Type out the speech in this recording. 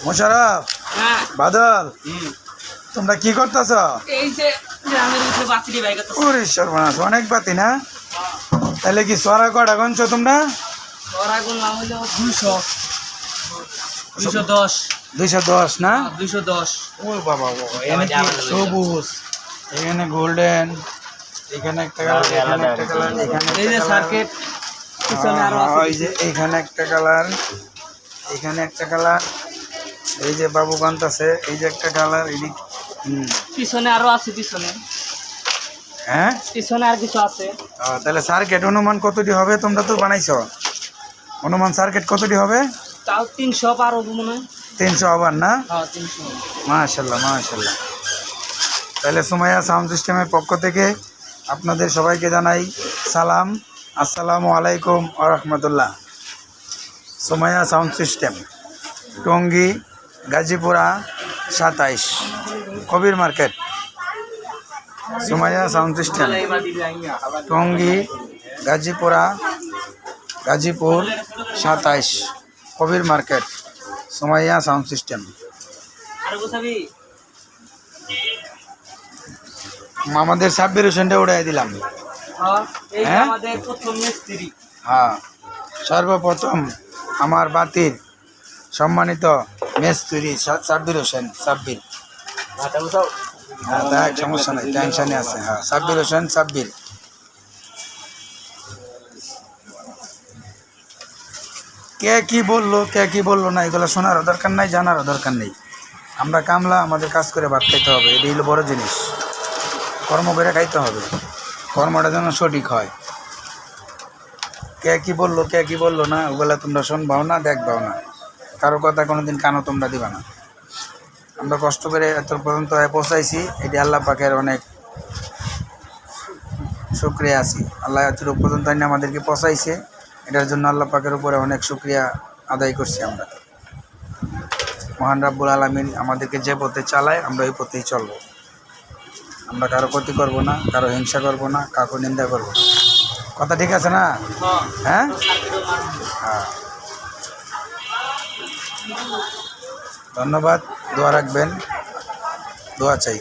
মোশাররফ, হ্যাঁ বাদল, তোমরা কি করতেছ? এই যে গ্রামের ভিতরে বাতিটি বাইক করতেছে। ওরে সর্বনাশ, অনেক বাতি না? তাহলে কি সরা কটা গঞ্চ তোমরা? ওরা গুণ নাম হলো 200 210 210 না? 210। ও বাবা বাবা, এখানে কি সবুজ, এখানে গোল্ডেন, এখানে একটা কালার, এখানে একটা কালার, এখানে এই যে একটা সার্কিট পিছনে আরো কালার, আছে। এই যে এখানে একটা কালার, এখানে একটা কালার, এই যে বাবুকান্ত আছে, এই যে একটা কালার, এদিক পিছনে আরো আছে পিছনে হ্যাঁ। পিছনে আর কিছু আছে। তাহলে সার্কিট অনুমান কতটি হবে? তোমরা তো বানাইছো, অনুমান সার্কিট কতটি হবে? তাও 300 পার হবে মনে হয়। 300 আবার না? হ্যাঁ 300। মাশাল্লাহ মাশাল্লাহ। তাহলে সুমাইয়া সাউন্ড সিস্টেমের পক্ষ থেকে আপনাদের সবাইকে জানাই সালাম, আসসালামু আলাইকুম ওয়া রাহমাতুল্লাহ। Sumaiya sound system, Tongi, Gazipura 27, Kabir market. Sumaiya sound system, Tongi, Gazipura, Gazipur 27, Kabir market, Sumaiya sound system. আর গোছাবি আমাদের সাব্বির হোসেনটা উড়াই দিলাম। হ্যাঁ এই যে হ্যাঁ? আমাদের প্রথম মিস্ত্রি। হ্যাঁ, সর্বপ্রথম আমার বাতির সম্মানিত মেস্তুরি সাব্বির হোসেন, সাব্বির। মাথা গোছাও। হ্যাঁ, দেখ সমস্যা নেই, টেনশনে আছে। হ্যাঁ, সাব্বির হোসেন, সাব্বির। কে কি বললো, কে কি বললো না, এগুলো শোনারও দরকার নাই, জানারও দরকার নেই। আমরা কামলা, আমাদের কাজ করে ভাত খাইতে হবে, এটাই হলো বড় জিনিস। কর্ম করে খাইতে হবে, কর্মটা যেন সঠিক হয়। কে কি বললো, কে কি বললো না, ওগুলা তোমরা শুনবাও না, দেখবাও না, কারো কথা কোনোদিন কানও তোমরা দিবা না। আমরা কষ্ট করে এত পর্যন্ত পৌঁছাইছি, এটি আল্লাহ পাকের অনেক শুক্রিয়া আছি। আল্লাহ এত পর্যন্ত আমাদেরকে পৌঁছাইছে, এটার জন্য আল্লাহ পাকের উপরে অনেক শুক্রিয়া আদায় করছি আমরা। মহান রাব্বুল আলামিন আমাদেরকে যে পথে চালায়, আমরা ওই পথেই চলবো। আমরা কারো ক্ষতি করবো না, কারো হিংসা করবো না, কাউকে নিন্দা করবো না। কথা ঠিক আছে না? হ্যাঁ হ্যাঁ, ধন্যবাদ। দোয়া রাখবেন, দোয়া চাই।